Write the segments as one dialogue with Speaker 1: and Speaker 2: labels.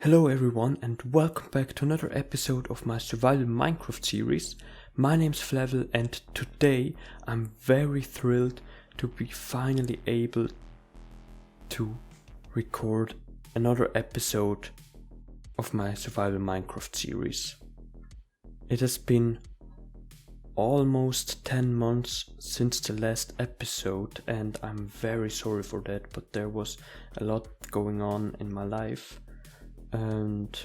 Speaker 1: Hello everyone and welcome back to another episode of my survival Minecraft series. My name's Flaewel and today I'm very thrilled to be finally able to record another episode of my survival Minecraft series. It has been almost 10 months since the last episode and I'm very sorry for that, but there was a lot going on in my life. And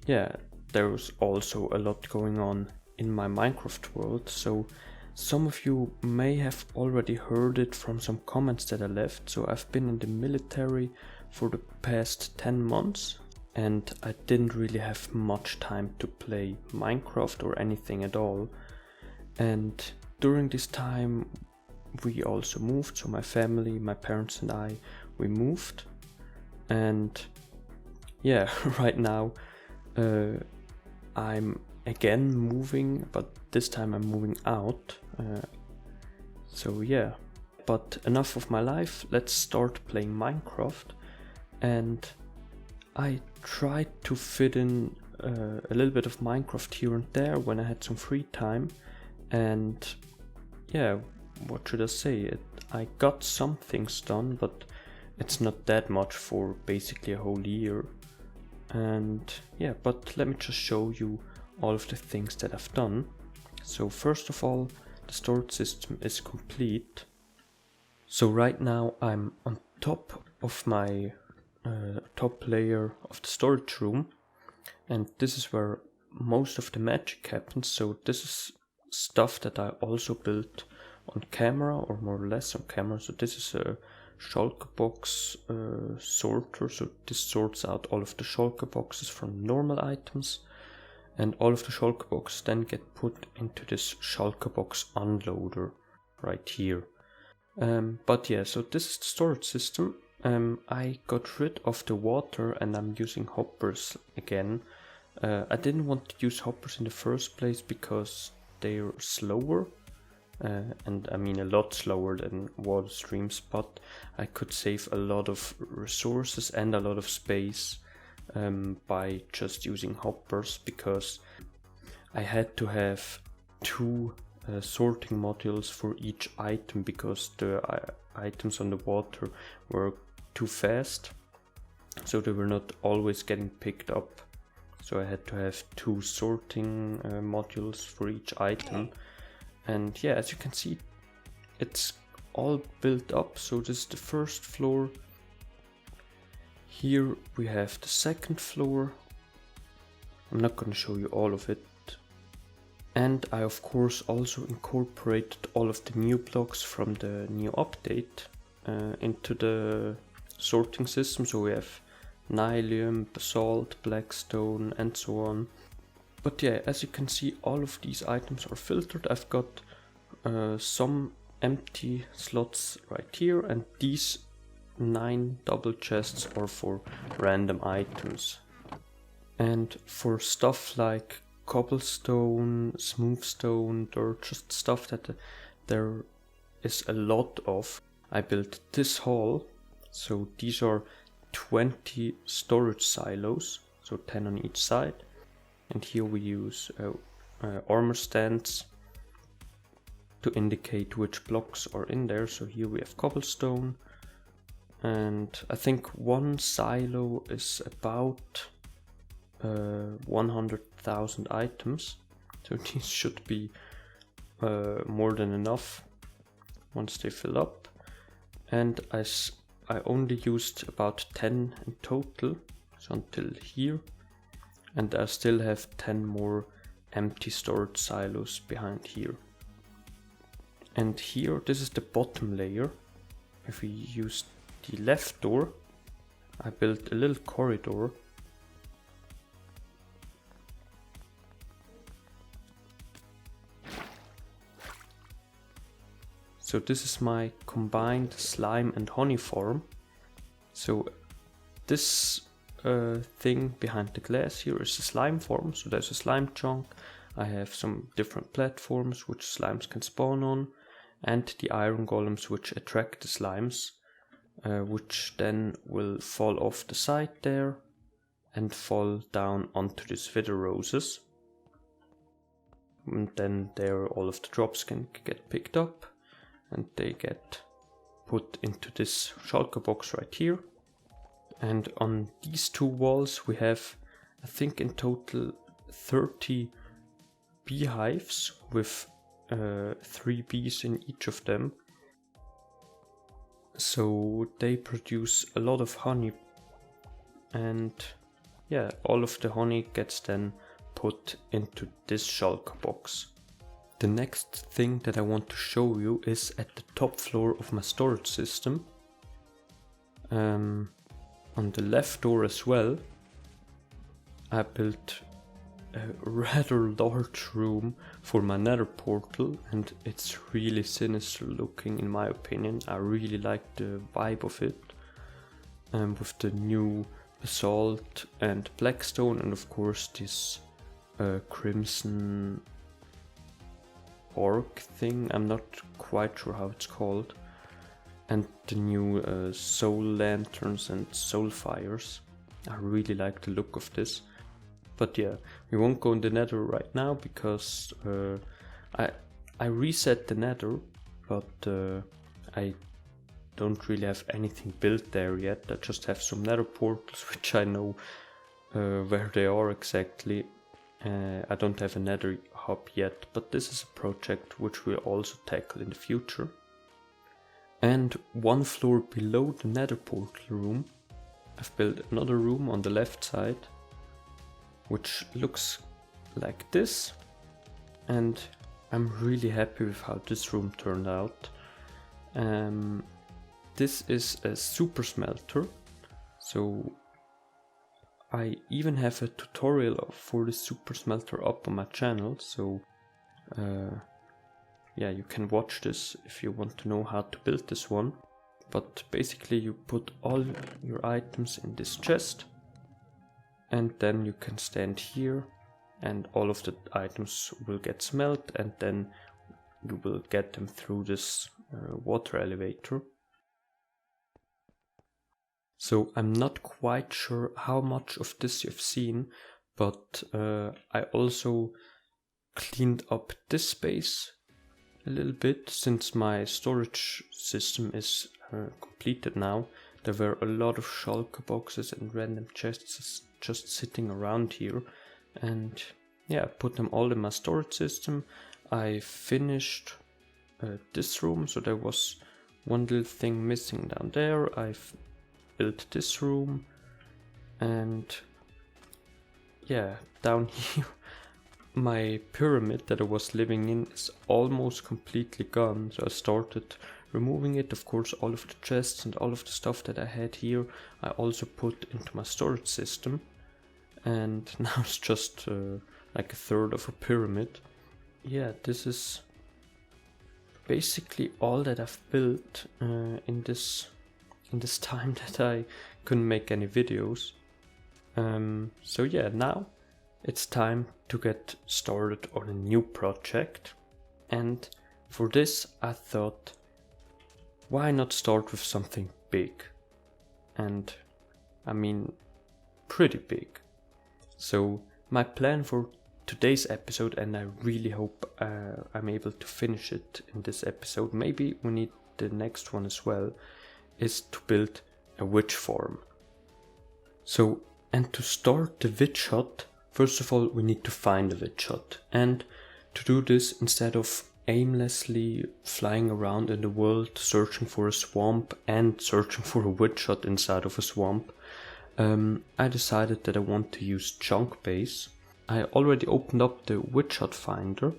Speaker 1: yeah, there was also a lot going on in my Minecraft world, so some of you may have already heard it from some comments that I left. So I've been in the military for the past 10 months and I didn't really have much time to play Minecraft or anything at all. And during this time we also moved, so my family, my parents and I, we moved. And yeah, right now I'm again moving, but this time I'm moving out. So yeah, but enough of my life, let's start playing Minecraft. And I tried to fit in a little bit of Minecraft here and there when I had some free time. And yeah, what should I say? I got some things done, but it's not that much for basically a whole year. And yeah, but let me just show you all of the things that I've done. So first of all, the storage system is complete. So right now I'm on top of my top layer of the storage room, and this is where most of the magic happens. So this is stuff that I also built on camera, or more or less on camera. So this is a Shulker box sorter, so this sorts out all of the Shulker boxes from normal items, and all of the Shulker boxes then get put into this Shulker box unloader right here. But yeah, so this is the storage system. I got rid of the water and I'm using hoppers again. I didn't want to use hoppers in the first place because they're slower. And I mean a lot slower than water streams, but I could save a lot of resources and a lot of space by just using hoppers, because I had to have two sorting modules for each item because the items on the water were too fast, so they were not always getting picked up. So I had to have two sorting modules for each item. And yeah, as you can see, it's all built up. So this is the first floor. Here we have the second floor. I'm not going to show you all of it. And I of course also incorporated all of the new blocks from the new update into the sorting system. So we have nylium, basalt, blackstone and so on. But yeah, as you can see, all of these items are filtered. I've got some empty slots right here, and these 9 double chests are for random items. And for stuff like cobblestone, smooth stone, dirt, just stuff that there is a lot of, I built this hall. So these are 20 storage silos, so 10 on each side. And here we use armor stands to indicate which blocks are in there. So here we have cobblestone, and I think one silo is about 100,000 items. So these should be more than enough once they fill up. And I only used about 10 in total, so until here. And I still have 10 more empty storage silos behind here. And here, this is the bottom layer. If we use the left door, I built a little corridor. So this is my combined slime and honey farm. So this thing behind the glass here is a slime farm. So there's a slime chunk. I have some different platforms which slimes can spawn on, and the iron golems which attract the slimes, which then will fall off the side there and fall down onto these wither roses. And then there all of the drops can get picked up and they get put into this shulker box right here. And on these two walls we have, I think in total 30 beehives with 3 bees in each of them. So they produce a lot of honey, and yeah, all of the honey gets then put into this shulker box. The next thing that I want to show you is at the top floor of my storage system. On the left door as well, I built a rather large room for my nether portal, and it's really sinister looking in my opinion. I really like the vibe of it, with the new basalt and blackstone, and of course this crimson orc thing, I'm not quite sure how it's called, and the new soul lanterns and soul fires. I really like the look of this. But yeah, we won't go in the nether right now because I reset the nether, but I don't really have anything built there yet. I just have some nether portals which I know where they are exactly. I don't have a nether hub yet, but this is a project which we'll also tackle in the future. And one floor below the nether portal room, I've built another room on the left side, which looks like this, and I'm really happy with how this room turned out. This is a super smelter, so I even have a tutorial for the super smelter up on my channel, so yeah, you can watch this if you want to know how to build this one. But basically you put all your items in this chest, and then you can stand here and all of the items will get smelt, and then you will get them through this water elevator. So I'm not quite sure how much of this you've seen, but I also cleaned up this space a little bit since my storage system is completed now. There were a lot of shulker boxes and random chests just sitting around here, and yeah, I put them all in my storage system. I finished this room, so there was one little thing missing down there. I've built this room, and yeah, down here my pyramid that I was living in is almost completely gone, so I started removing it. Of course, all of the chests and all of the stuff that I had here I also put into my storage system, and now it's just like a third of a pyramid. Yeah, this is basically all that I've built in this time that I couldn't make any videos. So yeah, now it's time to get started on a new project, and for this I thought, why not start with something big? And I mean pretty big. So my plan for today's episode, and I really hope I'm able to finish it in this episode, maybe we need the next one as well, is to build a witch farm. So, and to start the witch hut, first of all we need to find a witch hut, and to do this, instead of aimlessly flying around in the world searching for a swamp and searching for a witch hut inside of a swamp, I decided that I want to use chunk base. I already opened up the witch hut finder,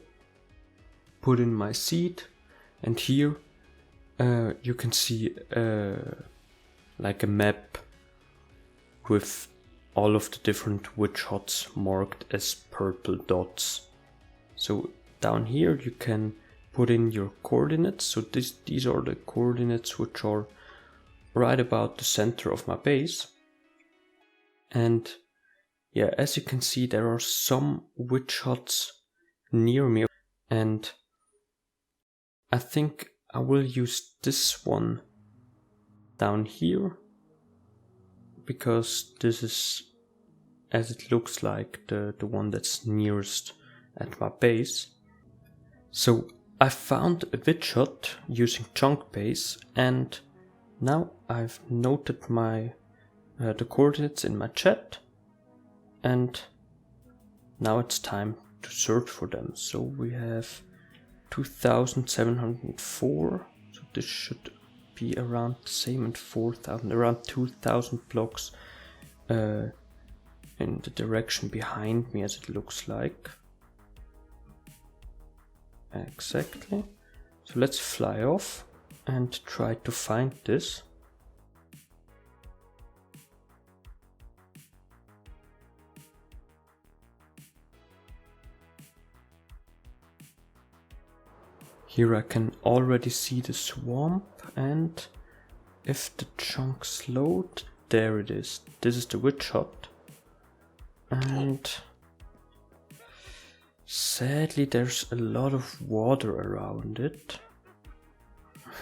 Speaker 1: put in my seed, and here you can see like a map with all of the different witch huts marked as purple dots. So down here you can put in your coordinates. So these are the coordinates which are right about the center of my base. And yeah, as you can see, there are some witch huts near me, and I think I will use this one down here, because this is as it looks like the one that's nearest at my base. So I found a witch hut using chunk base, and now I've noted my the coordinates in my chat, and now it's time to search for them. So we have 2704, so this should be around the same, and 4000, around 2000 blocks in the direction behind me, as it looks like. Exactly. So let's fly off and try to find this. Here I can already see the swamp, and if the chunks load, there it is. This is the witch hut. And sadly there's a lot of water around it.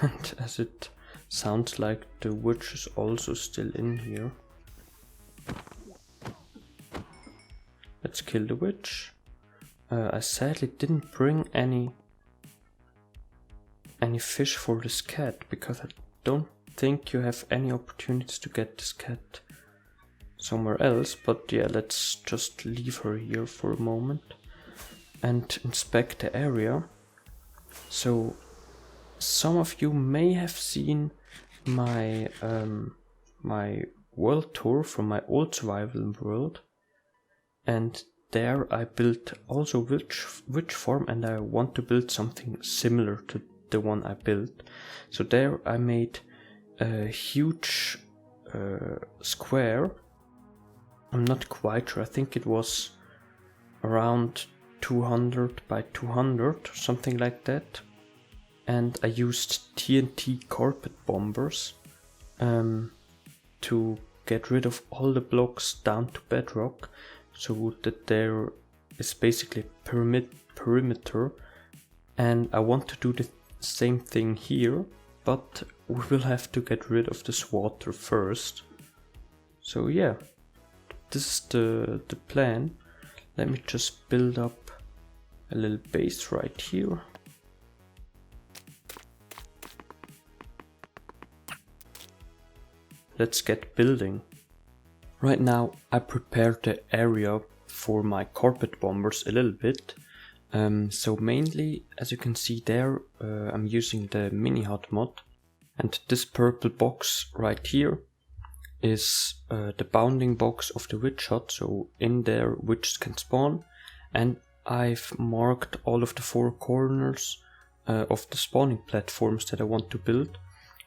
Speaker 1: And as it sounds like the witch is also still in here. Let's kill the witch. I sadly didn't bring any fish for this cat, because I don't think you have any opportunities to get this cat somewhere else. But yeah, let's just leave her here for a moment and inspect the area. So some of you may have seen my my world tour from my old survival world, and there I built also witch farm, and I want to build something similar to the one I built. So there I made a huge square. I'm not quite sure, I think it was around 200 by 200, something like that. And I used TNT carpet bombers to get rid of all the blocks down to bedrock, so that there is basically perimeter. And I want to do the same thing here, but we will have to get rid of this water first. So yeah, this is the plan. Let me just build up a little base right here. Let's get building. Right now I prepared the area for my carpet bombers a little bit. So mainly, as you can see there, I'm using the mini hut mod, and this purple box right here is the bounding box of the witch hut, so in there witches can spawn. And I've marked all of the 4 corners of the spawning platforms that I want to build,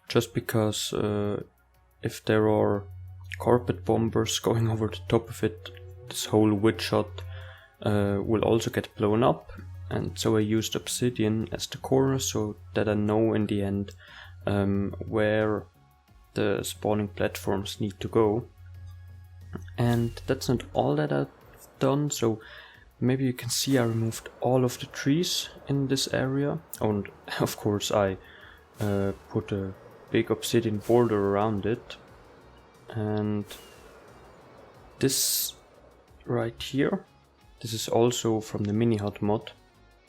Speaker 1: just because if there are carpet bombers going over the top of it, this whole witch hut will also get blown up. And so I used obsidian as the corner, so that I know in the end where the spawning platforms need to go. And that's not all that I've done, so maybe you can see I removed all of the trees in this area, and of course I put a big obsidian border around it. And this right here, this is also from the mini hut mod.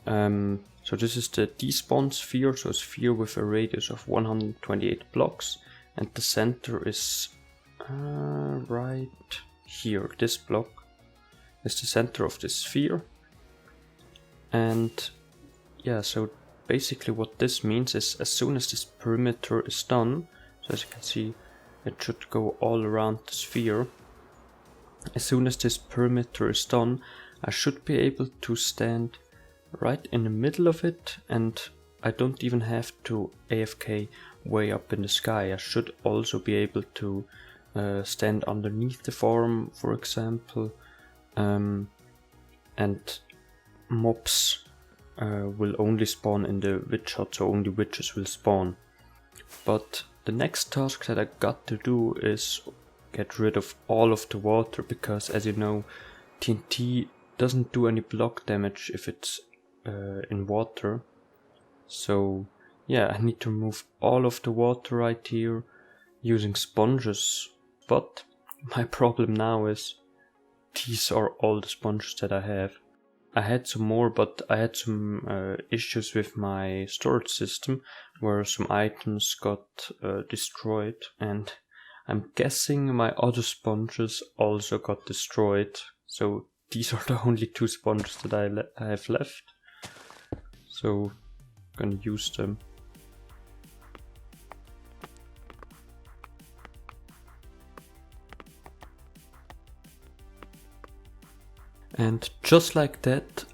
Speaker 1: So this is the despawn sphere, so a sphere with a radius of 128 blocks, and the center is right here. This block is the center of this sphere. And yeah, so basically what this means is, as soon as this perimeter is done, so as you can see, it should go all around the sphere. As soon as this perimeter is done, I should be able to stand right in the middle of it, and I don't even have to AFK way up in the sky. I should also be able to stand underneath the farm, for example, and mobs will only spawn in the witch hut, so only witches will spawn. But the next task that I got to do is get rid of all of the water, because as you know, TNT doesn't do any block damage if it's in water. So yeah, I need to remove all of the water right here using sponges. But my problem now is these are all the sponges that I have. I had some more, but I had some issues with my storage system where some items got destroyed, and I'm guessing my other sponges also got destroyed. So these are the only 2 sponges that I have left. So I'm gonna use them. And just like that,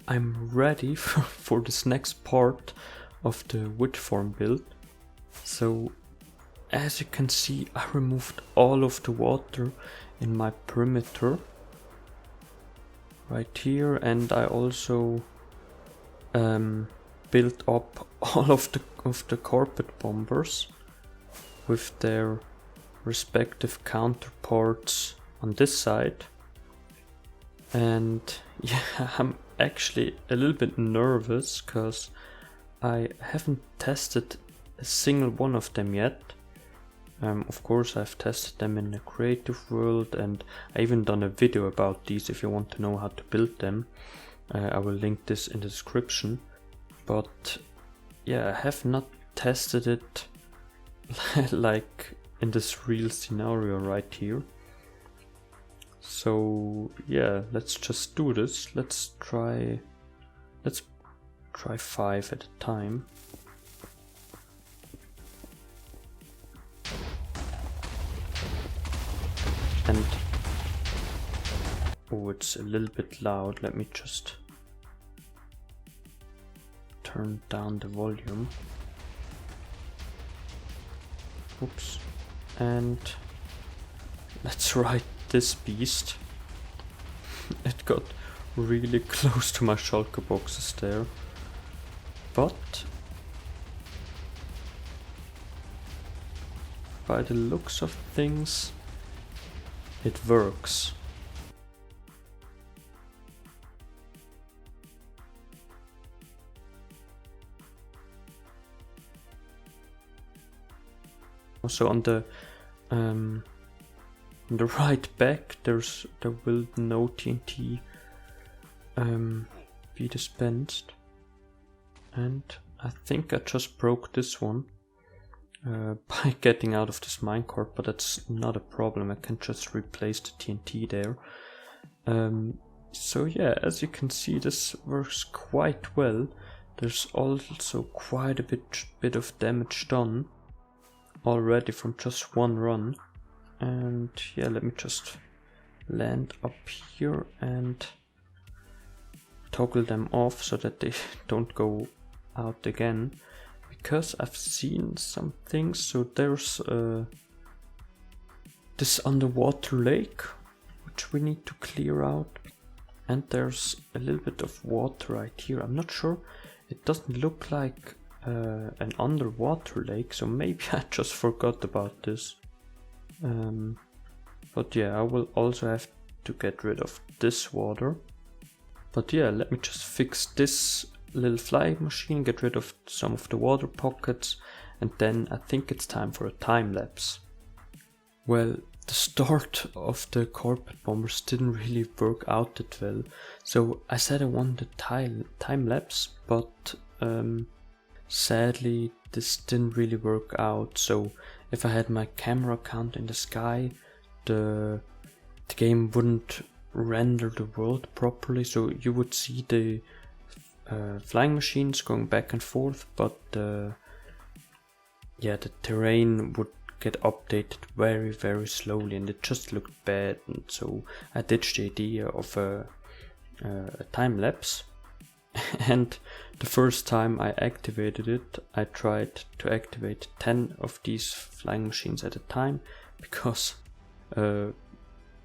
Speaker 1: I'm ready for this next part of the wood farm build. So as you can see, I removed all of the water in my perimeter right here, and I also built up all of the carpet bombers with their respective counterparts on this side. And yeah, I'm actually a little bit nervous because I haven't tested a single one of them yet. Of course, I've tested them in the creative world, and I even done a video about these if you want to know how to build them. I will link this in the description. But yeah, I have not tested it like in this real scenario right here. So yeah, let's just do this. Let's try 5 at a time. And oh, it's a little bit loud. Let me just turn down the volume. Oops. And let's ride this beast. It got really close to my shulker boxes there, but by the looks of things, it works. Also on the right back, there will no TNT be dispensed, and I think I just broke this one by getting out of this minecart, but that's not a problem. I can just replace the TNT there. So yeah, as you can see, this works quite well. There's also quite a bit of damage done already from just one run. And yeah, let me just land up here and toggle them off so that they don't go out again, because I've seen some things. So there's this underwater lake which we need to clear out, and there's a little bit of water right here. I'm not sure, it doesn't look like an underwater lake, so maybe I just forgot about this. But yeah, I will also have to get rid of this water. But yeah, let me just fix this little flying machine, get rid of some of the water pockets, and then I think it's time for a time lapse. Well, the start of the carpet bombers didn't really work out that well, so I said I wanted a time lapse, but sadly this didn't really work out. So if I had my camera count in the sky, the game wouldn't render the world properly, so you would see the flying machines going back and forth, but yeah, the terrain would get updated very slowly, and it just looked bad. And so I ditched the idea of a time lapse. And the first time I activated it, I tried to activate 10 of these flying machines at a time, because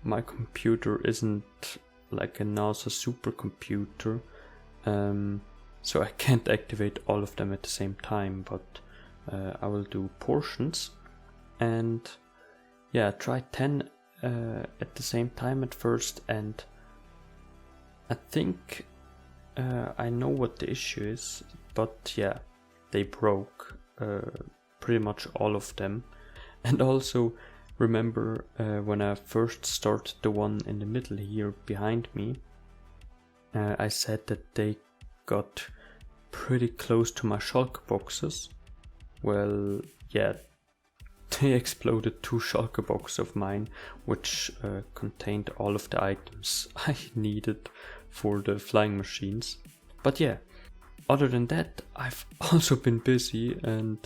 Speaker 1: my computer isn't like a NASA supercomputer, so I can't activate all of them at the same time, but I will do portions. And yeah, I tried 10 at the same time at first, and I think I know what the issue is, but yeah, they broke pretty much all of them. And also remember when I first started the one in the middle here behind me, I said that they got pretty close to my shulker boxes. Well, yeah, they exploded 2 shulker boxes of mine, which contained all of the items I needed for the flying machines. But yeah, other than that, I've also been busy, and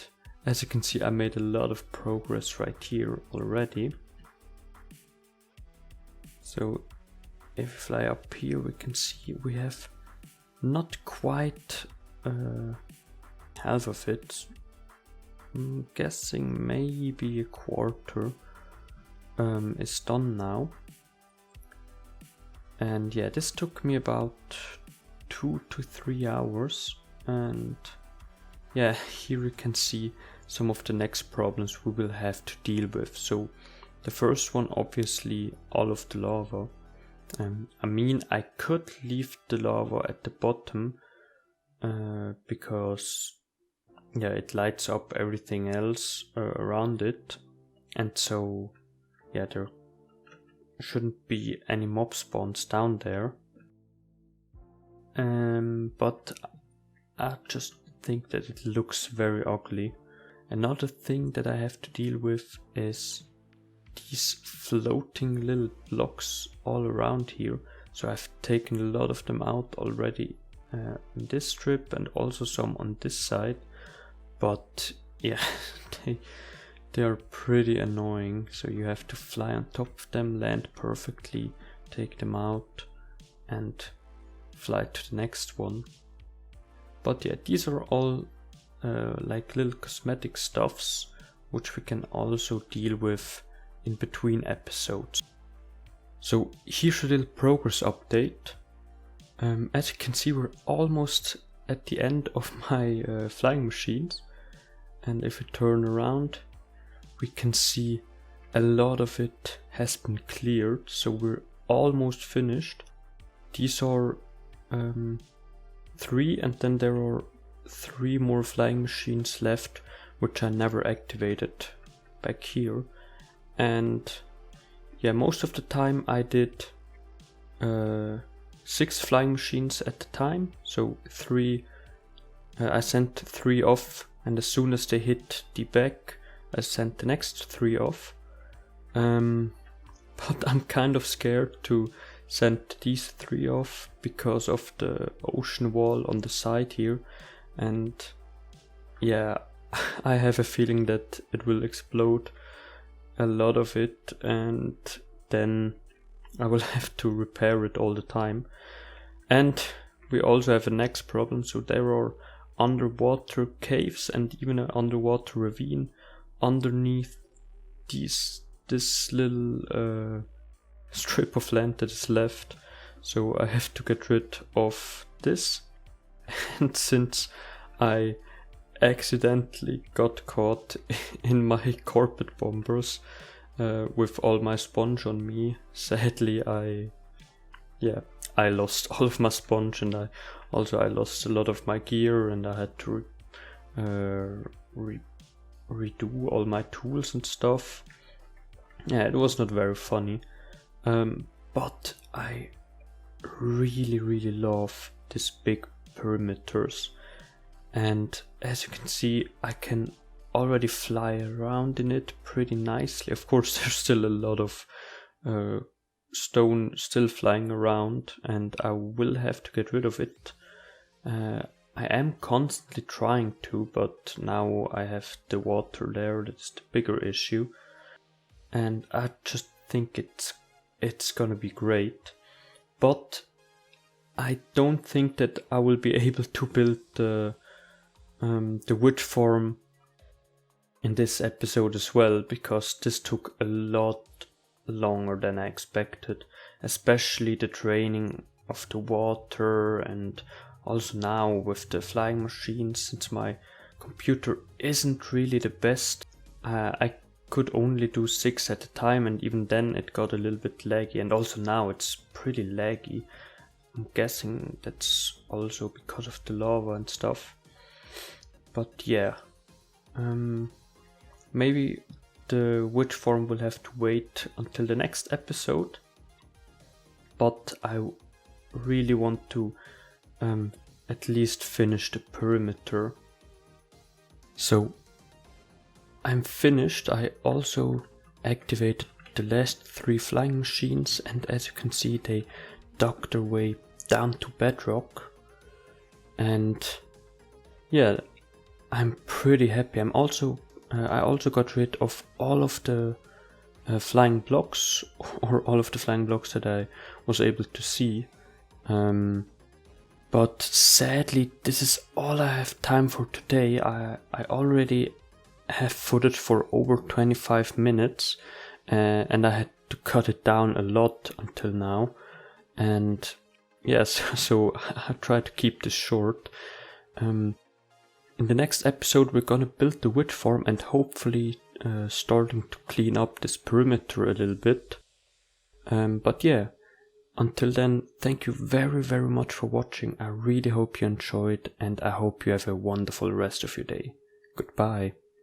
Speaker 1: as you can see, I made a lot of progress right here already. So if we fly up here, we can see we have not quite half of it. I'm guessing maybe a quarter is done now. And yeah, this took me about 2 to 3 hours, and yeah, here you can see some of the next problems we will have to deal with. So the first one, obviously, all of the lava. I mean, I could leave the lava at the bottom because yeah, it lights up everything else around it, and so yeah, there shouldn't be any mob spawns down there. But I just think that it looks very ugly. Another thing that I have to deal with is these floating little blocks all around here. So I've taken a lot of them out already in this strip, and also some on this side. But yeah, they are pretty annoying. So you have to fly on top of them, land perfectly, take them out, and fly to the next one. But yeah, these are all like little cosmetic stuffs, which we can also deal with in between episodes. So here's a little progress update. As you can see, we're almost at the end of my flying machines, and if we turn around, we can see a lot of it has been cleared, so we're almost finished. These are 3, and then there are 3 more flying machines left, which I never activated back here. And yeah, most of the time I did 6 flying machines at a time, so 3 I sent 3 off, and as soon as they hit the back, I sent the next 3 off. But I'm kind of scared to send these 3 off because of the ocean wall on the side here, and yeah, I have a feeling that it will explode, a lot of it, and then I will have to repair it all the time. And we also have a next problem, so there are underwater caves and even an underwater ravine underneath this little strip of land that is left, so I have to get rid of this. And since I accidentally got caught in my carpet bombers with all my sponge on me, sadly I lost all of my sponge, and I lost a lot of my gear, and I had to redo all my tools and stuff. Yeah, it was not very funny, but I really love these big perimeters, and as you can see, I can already fly around in it pretty nicely. Of course, there's still a lot of stone still flying around, and I will have to get rid of it. I am constantly trying to, but now I have the water there, that's the bigger issue, and I just think it's gonna be great. But I don't think that I will be able to build the witch farm in this episode as well, because this took a lot longer than I expected, especially the draining of the water, and also now with the flying machines, since my computer isn't really the best. I could only do 6 at a time, and even then it got a little bit laggy, and also now it's pretty laggy. I'm guessing that's also because of the lava and stuff. But yeah, maybe the witch farm will have to wait until the next episode. But I really want to at least finish the perimeter. So I'm finished. I also activated the last 3 flying machines, and as you can see, they dug their way down to bedrock. And yeah, I'm pretty happy. I also got rid of all of the flying blocks, or all of the flying blocks that I was able to see. But sadly, this is all I have time for today. I already have footage for over 25 minutes, and I had to cut it down a lot until now. And yes, so I try to keep this short. In the next episode, we're gonna build the witch farm and hopefully starting to clean up this perimeter a little bit. But yeah, until then, thank you very, very much for watching. I really hope you enjoyed, and I hope you have a wonderful rest of your day. Goodbye.